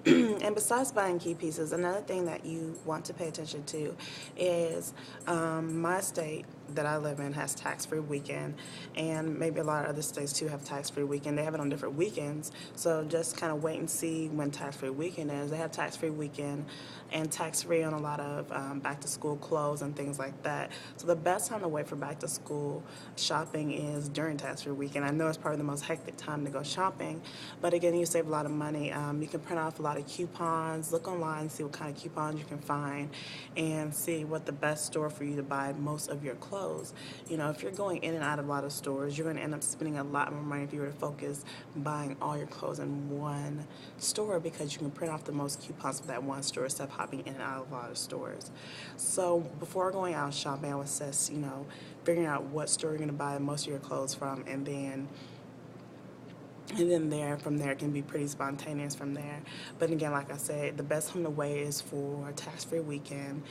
And besides buying key pieces, another thing that you want to pay attention to is my state that I live in has tax-free weekend, and maybe a lot of other states too have tax-free weekend. They have it on different weekends, so just kind of wait and see when tax-free weekend is. They have tax-free weekend and tax-free on a lot of back-to-school clothes and things like that. So the best time to wait for back-to-school shopping is during tax-free weekend. I know it's probably the most hectic time to go shopping, but again, you save a lot of money. You can print off a lot of coupons, look online, see what kind of coupons you can find, and see what the best store for you to buy most of your clothes. You know, if you're going in and out of a lot of stores, you're going to end up spending a lot more money if you were to focus buying all your clothes in one store, because you can print off the most coupons for that one store instead of hopping in and out of a lot of stores. So before going out shopping, I would assess, figuring out what store you're going to buy most of your clothes from, and then from there it can be pretty spontaneous from there. But again, like I said, the best time to wait is for tax-free weekend,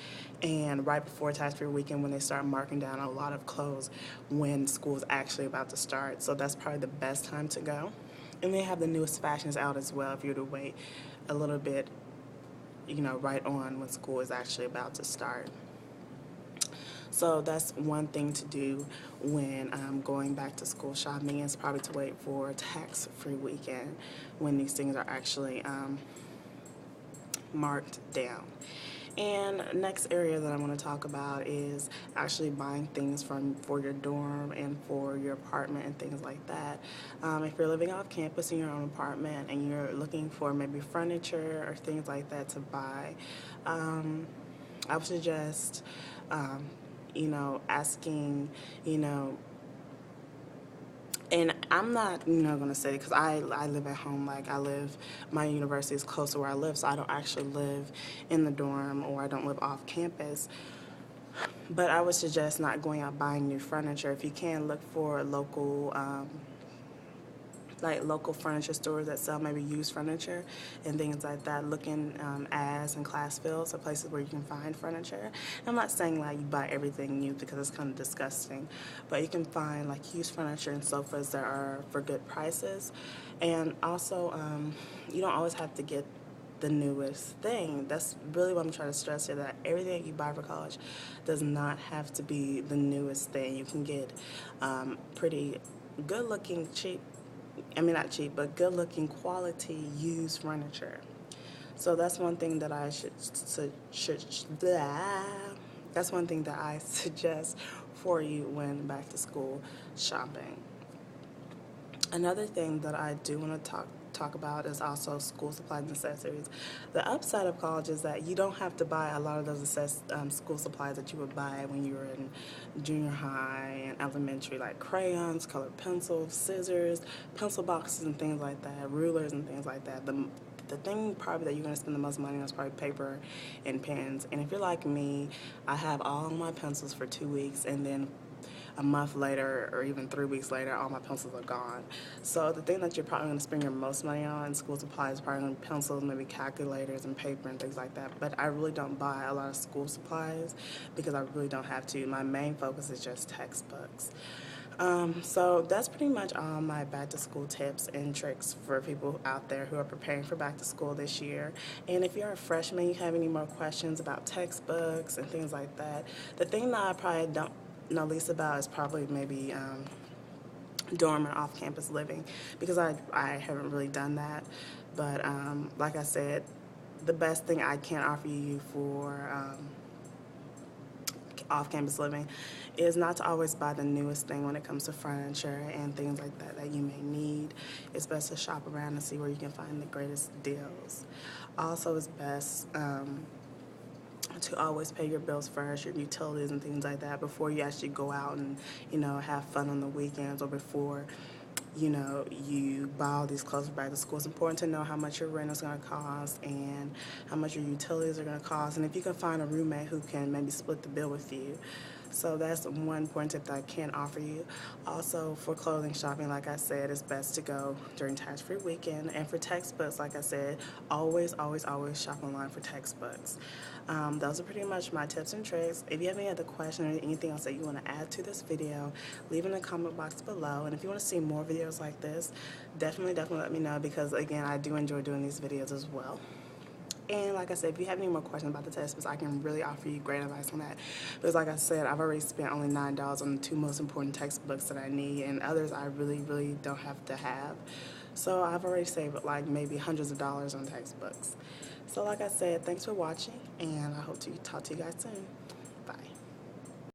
and right before tax-free weekend when they start marking down a lot of clothes when school's actually about to start. So that's probably the best time to go. And they have the newest fashions out as well if you were to wait a little bit, right on when school is actually about to start. So that's one thing to do when going back to school shopping, is probably to wait for tax-free weekend when these things are actually marked down. And next area that I want to talk about is actually buying things for your dorm and for your apartment and things like that. If you're living off campus in your own apartment and you're looking for maybe furniture or things like that to buy, I would suggest, asking, and I'm not, going to say, because I live at home. My university is close to where I live, so I don't actually live in the dorm, or I don't live off campus. But I would suggest not going out buying new furniture. If you can, look for local furniture stores that sell maybe used furniture and things like that. Look in as and Classville, so places where you can find furniture. I'm not saying you buy everything new, because it's kind of disgusting, but you can find used furniture and sofas that are for good prices. And also, you don't always have to get the newest thing. That's really what I'm trying to stress here, that everything you buy for college does not have to be the newest thing. You can get pretty good looking, not cheap, but good looking quality used furniture. So that's one thing that I that's one thing that I suggest for you when back to school shopping. Another thing that I do want to talk about is also school supplies and accessories. The upside of college is that you don't have to buy a lot of those school supplies that you would buy when you were in junior high and elementary, like crayons, colored pencils, scissors, pencil boxes and things like that, rulers and things like that. The thing probably that you're going to spend the most money on is probably paper and pens. And if you're like me, I have all my pencils for 2 weeks, and then a month later or even 3 weeks later, all my pencils are gone. So the thing that you're probably going to spend your most money on in school supplies is probably going to be pencils, maybe calculators and paper and things like that. But I really don't buy a lot of school supplies because I really don't have to. My main focus is just textbooks. So that's pretty much all my back to school tips and tricks for people out there who are preparing for back to school this year. And if you're a freshman, you have any more questions about textbooks and things like that, the thing that I probably don't know least about is probably maybe dorm or off-campus living, because I haven't really done that. But like I said, the best thing I can offer you for off-campus living is not to always buy the newest thing when it comes to furniture and things like that that you may need. It's best to shop around and see where you can find the greatest deals. Also, it's best to always pay your bills first, your utilities and things like that, before you actually go out and have fun on the weekends, or before you buy all these clothes for back to school. It's important to know how much your rent is going to cost and how much your utilities are going to cost, and if you can find a roommate who can maybe split the bill with you. So that's one important tip that I can offer you. Also, for clothing shopping, like I said, it's best to go during tax-free weekend. And for textbooks, like I said, always, always, always shop online for textbooks. Those are pretty much my tips and tricks. If you have any other questions or anything else that you want to add to this video, leave in the comment box below. And if you want to see more videos like this, definitely let me know, because again, I do enjoy doing these videos as well. And like I said, if you have any more questions about the textbooks, I can really offer you great advice on that. Because like I said, I've already spent only $9 on the 2 most important textbooks that I need, and others I really, really don't have to have. So I've already saved like maybe hundreds of dollars on textbooks. So like I said, thanks for watching, and I hope to talk to you guys soon.